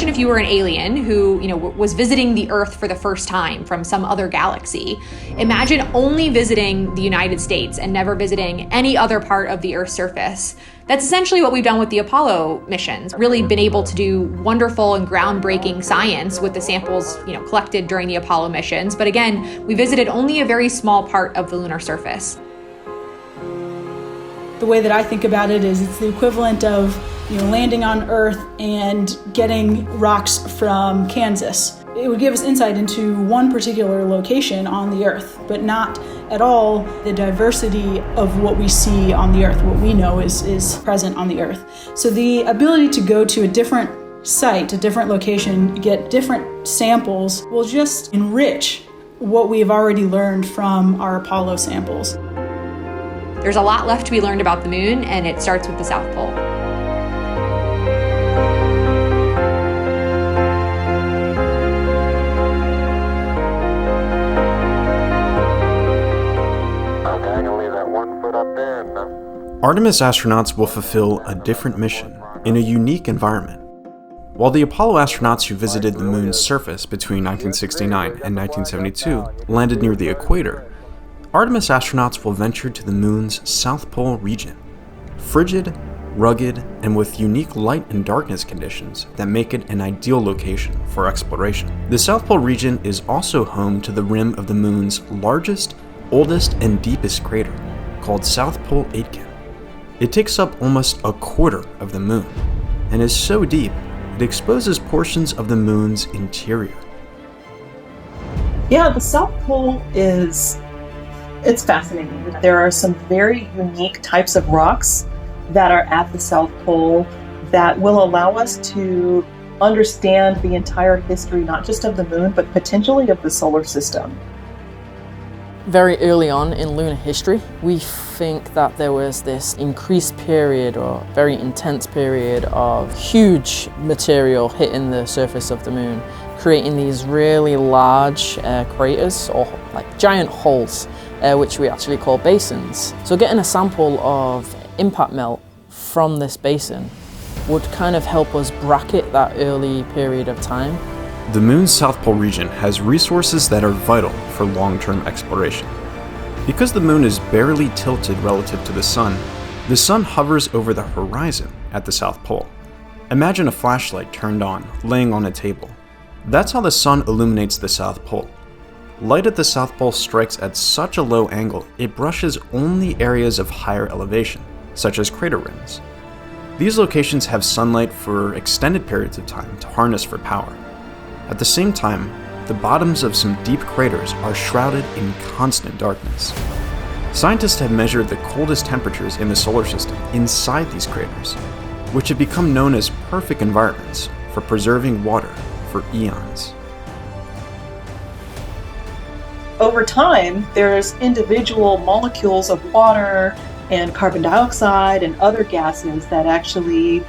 imagine if you were an alien who, was visiting the Earth for the first time from some other galaxy. Imagine only visiting the United States and never visiting any other part of the Earth's surface. That's essentially what we've done with the Apollo missions. Really been able to do wonderful and groundbreaking science with the samples, collected during the Apollo missions. But again, we visited only a very small part of the lunar surface. The way that I think about it is it's the equivalent of landing on Earth and getting rocks from Kansas. It would give us insight into one particular location on the Earth, but not at all the diversity of what we see on the Earth, what we know is present on the Earth. So the ability to go to a different site, a different location, get different samples will just enrich what we've already learned from our Apollo samples. There's a lot left to be learned about the moon, and it starts with the South Pole. Artemis astronauts will fulfill a different mission in a unique environment. While the Apollo astronauts who visited the moon's surface between 1969 and 1972 landed near the equator, Artemis astronauts will venture to the moon's South Pole region. Frigid, rugged, and with unique light and darkness conditions that make it an ideal location for exploration. The South Pole region is also home to the rim of the moon's largest, oldest, and deepest crater, called South Pole Aitken. It takes up almost a quarter of the moon, and is so deep, it exposes portions of the moon's interior. Yeah, the South Pole it's fascinating. There are some very unique types of rocks that are at the South Pole that will allow us to understand the entire history, not just of the moon, but potentially of the solar system. Very early on in lunar history, we think that there was this increased period or very intense period of huge material hitting the surface of the moon, creating these really large craters or like giant holes, which we actually call basins. So getting a sample of impact melt from this basin would kind of help us bracket that early period of time. The moon's South Pole region has resources that are vital for long-term exploration. Because the moon is barely tilted relative to the sun hovers over the horizon at the South Pole. Imagine a flashlight turned on, laying on a table. That's how the sun illuminates the South Pole. Light at the South Pole strikes at such a low angle, it brushes only areas of higher elevation, such as crater rims. These locations have sunlight for extended periods of time to harness for power. At the same time, the bottoms of some deep craters are shrouded in constant darkness. Scientists have measured the coldest temperatures in the solar system inside these craters, which have become known as perfect environments for preserving water for eons. Over time, there's individual molecules of water and carbon dioxide and other gases that actually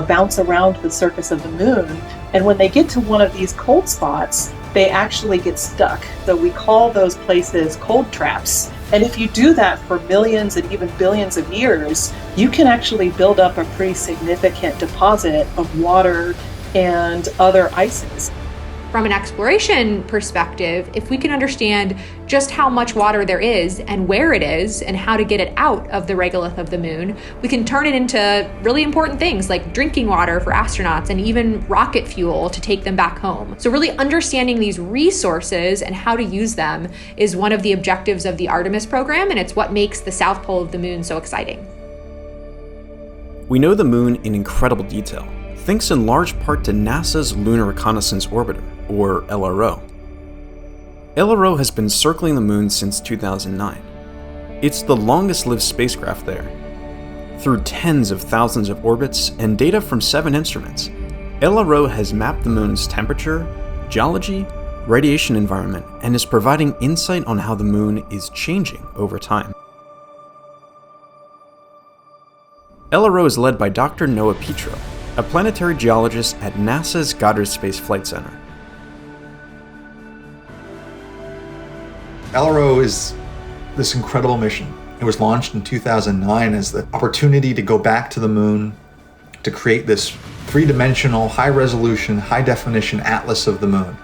bounce around the surface of the moon. And when they get to one of these cold spots, they actually get stuck. So we call those places cold traps. And if you do that for millions and even billions of years, you can actually build up a pretty significant deposit of water and other ices. From an exploration perspective, if we can understand just how much water there is and where it is and how to get it out of the regolith of the moon, we can turn it into really important things like drinking water for astronauts and even rocket fuel to take them back home. So really understanding these resources and how to use them is one of the objectives of the Artemis program, and it's what makes the South Pole of the moon so exciting. We know the moon in incredible detail, thanks in large part to NASA's Lunar Reconnaissance Orbiter, or LRO. LRO has been circling the moon since 2009. It's the longest-lived spacecraft there. Through tens of thousands of orbits and data from 7 instruments, LRO has mapped the moon's temperature, geology, radiation environment, and is providing insight on how the moon is changing over time. LRO is led by Dr. Noah Petro, a planetary geologist at NASA's Goddard Space Flight Center. LRO is this incredible mission. It was launched in 2009 as the opportunity to go back to the moon, to create this three-dimensional, high-resolution, high-definition atlas of the moon.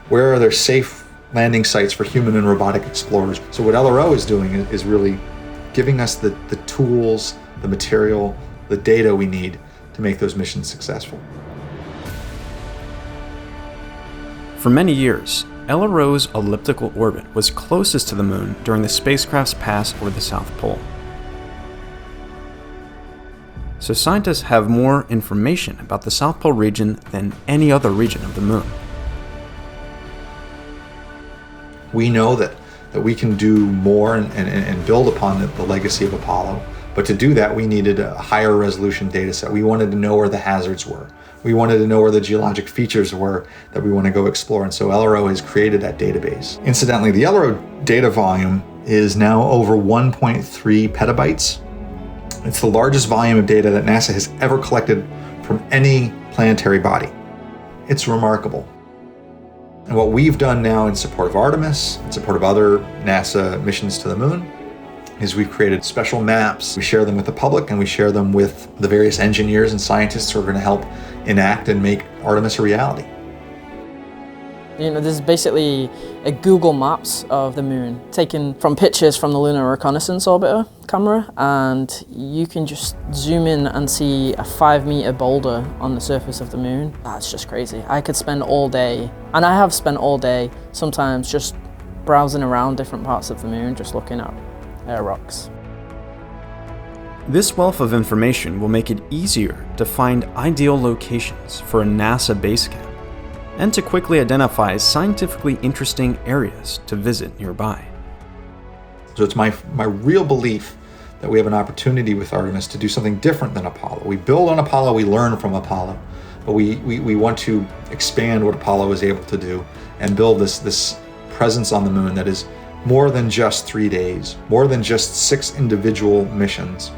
Where are there safe landing sites for human and robotic explorers? So what LRO is doing is really giving us the tools, the material, the data we need to make those missions successful. For many years, LRO's elliptical orbit was closest to the moon during the spacecraft's pass over the South Pole. So scientists have more information about the South Pole region than any other region of the moon. We know that we can do more and build upon the legacy of Apollo, but to do that we needed a higher resolution data set. We wanted to know where the hazards were. We wanted to know where the geologic features were that we want to go explore, and so LRO has created that database. Incidentally, the LRO data volume is now over 1.3 petabytes. It's the largest volume of data that NASA has ever collected from any planetary body. It's remarkable. And what we've done now in support of Artemis, in support of other NASA missions to the moon, is we've created special maps. We share them with the public, and we share them with the various engineers and scientists who are going to help enact and make Artemis a reality. You know, this is basically a Google Maps of the moon, taken from pictures from the Lunar Reconnaissance Orbiter camera, and you can just zoom in and see a 5-meter boulder on the surface of the moon. That's just crazy. I could spend all day, and I have spent all day, sometimes just browsing around different parts of the moon, just looking at air rocks. This wealth of information will make it easier to find ideal locations for a NASA base camp, and to quickly identify scientifically interesting areas to visit nearby. So it's my real belief that we have an opportunity with Artemis to do something different than Apollo. We build on Apollo, we learn from Apollo, but we want to expand what Apollo was able to do and build this presence on the moon that is more than just 3 days, more than just 6 individual missions,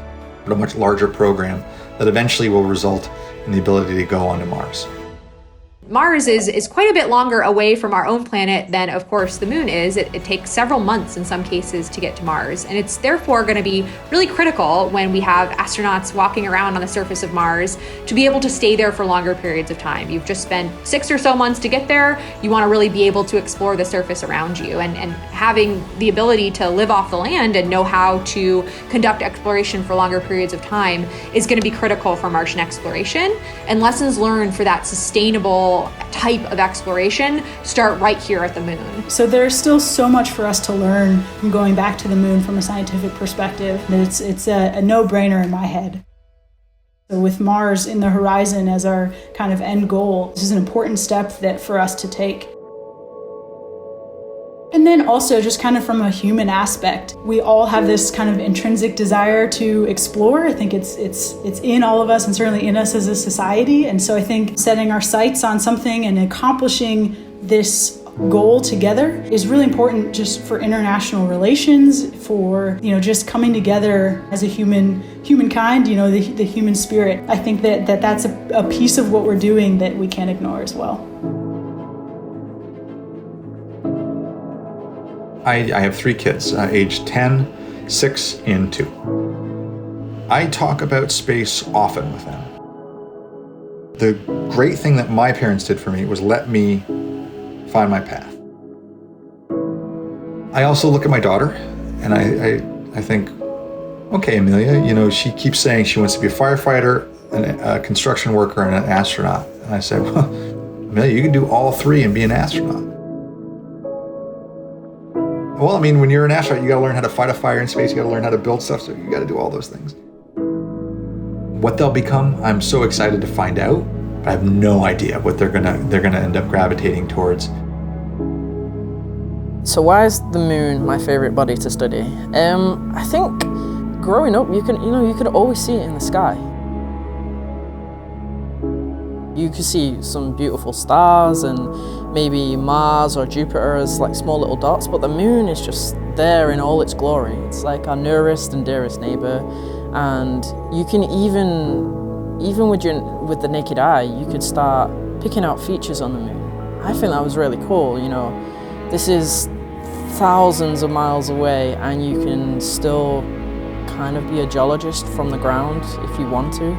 but a much larger program that eventually will result in the ability to go onto Mars. Mars is quite a bit longer away from our own planet than, of course, the moon is. It takes several months in some cases to get to Mars, and it's therefore going to be really critical when we have astronauts walking around on the surface of Mars to be able to stay there for longer periods of time. You've just spent 6 or so months to get there. You want to really be able to explore the surface around you, and having the ability to live off the land and know how to conduct exploration for longer periods of time is going to be critical for Martian exploration, and lessons learned for that sustainable type of exploration start right here at the moon. So there's still so much for us to learn from going back to the moon from a scientific perspective. It's a no-brainer in my head. So with Mars in the horizon as our kind of end goal, this is an important step for us to take. And then also just kind of from a human aspect, we all have this kind of intrinsic desire to explore. I think it's in all of us and certainly in us as a society. And so I think setting our sights on something and accomplishing this goal together is really important just for international relations, for, just coming together as a humankind, the human spirit. I think that's a piece of what we're doing that we can't ignore as well. I have 3 kids, aged 10, 6, and 2. I talk about space often with them. The great thing that my parents did for me was let me find my path. I also look at my daughter and I think, okay, Amelia, she keeps saying she wants to be a firefighter, a construction worker, and an astronaut. And I said, well, Amelia, you can do all 3 and be an astronaut. Well, when you're an astronaut, you got to learn how to fight a fire in space. You got to learn how to build stuff. So you got to do all those things. What they'll become, I'm so excited to find out. But I have no idea what they're gonna end up gravitating towards. So why is the moon my favorite body to study? I think growing up, you could always see it in the sky. You could see some beautiful stars and maybe Mars or Jupiter as like small little dots, but the moon is just there in all its glory. It's like our nearest and dearest neighbor, and you can even with the naked eye, you could start picking out features on the moon. I think that was really cool. This is thousands of miles away, and you can still kind of be a geologist from the ground if you want to.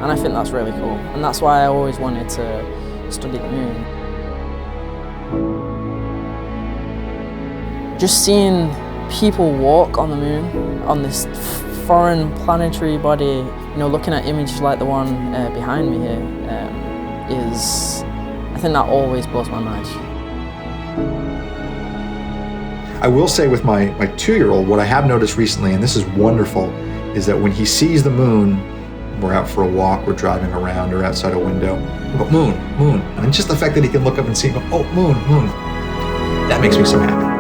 And I think that's really cool. And that's why I always wanted to study the moon. Just seeing people walk on the moon, on this foreign planetary body, looking at images like the one behind me here, I think that always blows my mind. I will say with my 2-year-old, what I have noticed recently, and this is wonderful, is that when he sees the moon, we're out for a walk, we're driving around or outside a window, oh, moon, moon. And just the fact that he can look up and see, oh, moon, moon, that makes me so happy.